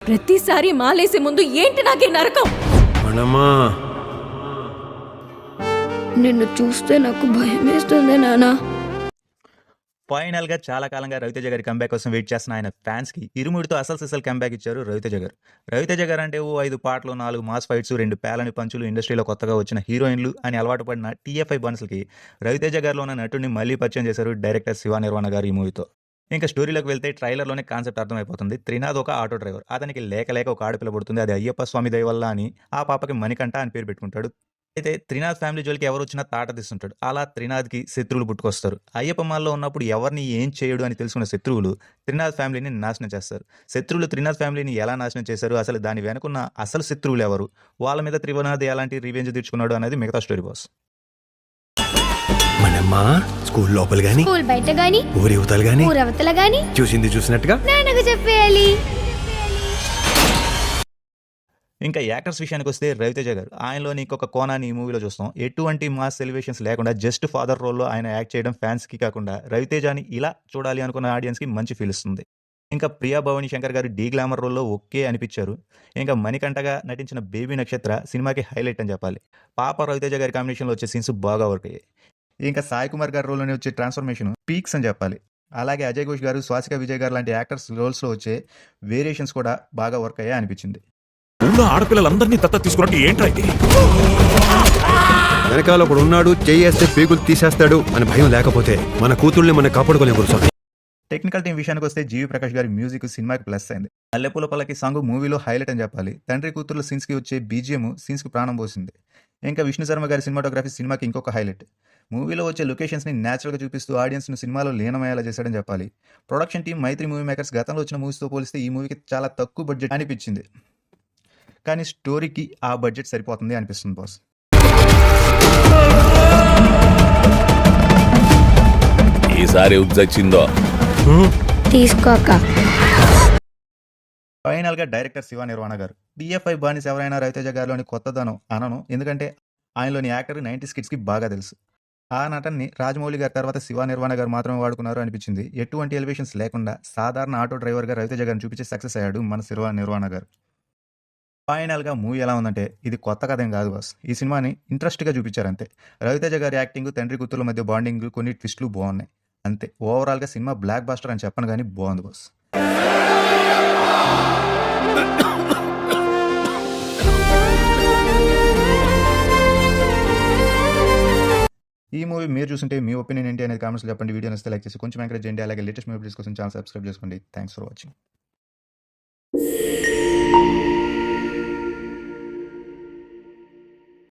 ప్రతిసారి మాలేసే ముందు ఏంటి నాకే నరకం? మనమా నిన్ను చూస్తే నాకు భయం వేస్తుంది నానా. ఫైనల్ గా చాలా కాలంగా రవితేజ గారి కంబ్యాక్ కోసం వెయిట్ చేస్తున్న ఆయన ఫ్యాన్స్ కి ఇరుముడితో అసలు సిసల్ కంబ్యాక్ ఇచ్చారు రవితేజ గారు. రవితేజ గారు అంటే ఓ 5 పాటలు, 4 మాస్ ఫైట్స్, 2 పేలని పంచులు, ఇండస్ట్రీలో కొత్తగా వచ్చిన హీరోయిన్లు అని అలవాటు పడిన టీఎఫ్ఐ బన్స్లకి రవితేజ గారిలో ఉన్న నటుడిని మళ్ళీ పరిచయం చేశారు డైరెక్టర్ శివ నిర్వాణ గారు ఈ మూవీతో. ఇంకా స్టోరీలోకి వెళ్తే ట్రైలర్లోనే కాన్సెప్ట్ అర్థమైపోతుంది. త్రినాథ్ ఒక ఆటో డ్రైవర్. అతనికి లేక లేక ఒక ఆడపిల్ల పుడుతుంది. అది అయ్యప్ప స్వామి దయ వల్ల అని ఆ పాపకి మణికంఠ అని పేరు పెట్టుకుంటాడు. అయితే త్రినాథ్ ఫ్యామిలీ జోలికి ఎవరు వచ్చినా తాట తీస్తుంటాడు. అలా త్రినాథ్కి శత్రువులు పుట్టుకొస్తారు. అయ్యప్ప మాల్లో ఉన్నప్పుడు ఎవరిని ఏం చేయడు అని తెలుసుకున్న శత్రువులు త్రినాథ్ ఫ్యామిలీని నాశనం చేస్తారు. శత్రువులు త్రినాథ్ ఫ్యామిలీని ఎలా నాశనం చేశారు, అసలు దాని వెనుకున్న అసలు శత్రువులు ఎవరు, వాళ్ళ మీద త్రినాథ్ ఎలాంటి రివెంజ్ తీర్చుకున్నాడు అనేది మిగతా స్టోరీ బాస్. మనమ్మా స్కూల్ లోపల గాని, స్కూల్ బయట గాని, ఊరి యువతలు గాని, ఊరవతల గాని చూసింది చూసినట్టుగా నాన్నకు చెప్పేయాలి. ఇంకా యాక్టర్స్ విషయానికి వస్తే రవితేజ గారు ఆయనలోని ఇంకొక కోణాన్ని ఈ మూవీలో చూస్తాం. ఎటువంటి మాస్ ఎలివేషన్స్ లేకుండా జస్ట్ ఫాదర్ రోల్లో ఆయన యాక్ట్ చేయడం ఫ్యాన్స్కి కాకుండా రవితేజని ఇలా చూడాలి అనుకున్న ఆడియన్స్కి మంచి ఫీల్ ఇస్తుంది. ఇంకా ప్రియా భవానీ శంకర్ గారు డీ గ్లామర్ రోల్లో ఓకే అనిపించారు. ఇంకా మణికంఠగా నటించిన బేబీ నక్షత్ర సినిమాకి హైలైట్ అని చెప్పాలి. పాప రవితేజ గారి కాంబినేషన్లో వచ్చే సీన్స్ బాగా వర్క్ అయ్యాయి. ఇంకా సాయి కుమార్ గారి రోల్లోనే వచ్చే ట్రాన్స్ఫర్మేషన్ పీక్స్ అని చెప్పాలి. అలాగే అజయ్ ఘోష్ గారు, స్వాసిక విజయ్ గారు లాంటి యాక్టర్స్ రోల్స్లో వచ్చే వేరియేషన్స్ కూడా బాగా వర్క్ అయ్యాయి అనిపించింది. ఊళ్ళో ఆడపిల్లలందరినీ దత్త తీసుకున్నట్టు ఏంట్రా ఇది? వెనకాల ఒకడు ఉన్నాడు, చేయేస్తే పేగులు తీసేస్తాడు అని భయం లేకపోతే మన కూతుర్ని మనం కాపాడుకోలేము గురుస్వామి. టెక్నికల్ టీం విషయానికి వస్తే జీవి ప్రకాష్ గారి మ్యూజిక్ సినిమాకి ప్లస్ అయింది. మల్లెపూల పల్లకి సాంగ్ మూవీలో హైలైట్ అని చెప్పాలి. తండ్రి కూతుర్ల సీన్స్కి వచ్చే బీజిఎం సీన్స్కి ప్రాణం పోసింది. ఇంకా విష్ణు శర్మ గారి సినిమాటోగ్రఫీ సినిమాకి ఇంకొక హైలైట్. మూవీలో వచ్చే లొకేషన్స్ని న్యాచురల్గా చూపిస్తూ ఆడియన్స్ను సినిమాలో లీనమయ్యేలా చేశాడని చెప్పాలి. ప్రొడక్షన్ టీం మైత్రి మూవీ మేకర్స్ గతంలో వచ్చిన మూవీస్తో పోలిస్తే ఈ మూవీకి చాలా తక్కువ బడ్జెట్ అనిపించింది. కానీ స్టోరీకి ఆ బడ్జెట్ సరిపోతుంది అనిపిస్తుంది బాస్. ఈసారి ఉజ్జొచ్చిందో తీసుకోక. ఫైనల్ గా డైరెక్టర్ శివ నిర్వాణ గారు. టీఎఫ్ఐ బానిస్ ఎవరైనా రవితేజ గారిలోని కొత్తదనం అనను, ఎందుకంటే ఆయనలోని యాక్టర్ 90s కిడ్స్కి బాగా తెలుసు. ఆ నటన్ని రాజమౌళి గారి తర్వాత శివ నిర్వాణ గారు మాత్రమే వాడుకున్నారు అనిపించింది. ఎటువంటి ఎలివేషన్స్ లేకుండా సాధారణ ఆటో డ్రైవర్గా రవితేజ గారిని చూపించి సక్సెస్ అయ్యాడు మన శివ నిర్వాణ గారు. ఫైనల్గా మూవీ ఎలా ఉందంటే ఇది కొత్త కథ ఏం కాదు బాస్. ఈ సినిమాని ఇంట్రెస్ట్గా చూపించారంతే. రవితేజ గారి యాక్టింగ్, తండ్రి కూతుర్ల మధ్య బాండింగ్, కొన్ని ట్విస్టులు బాగున్నాయి అంతే. ఓవరాల్గా సినిమా బ్లాక్ బాస్టర్ అని చెప్పను కానీ బాగుంది బాస్. ఈ మూవీ మీరు చూస్తుంటే మీ ఒపీనియన్ ఏంటి అనేది కామెంట్స్లో చెప్పండి. వీడియో నచ్చితే లైక్ చేసి కొంచెం ఎంకరేజ్ చేయండి. అలాగే లేటెస్ట్ మూవీస్ కోసం ఛానల్ సబ్స్క్రైబ్ చేసుకోండి. Thanks for watching.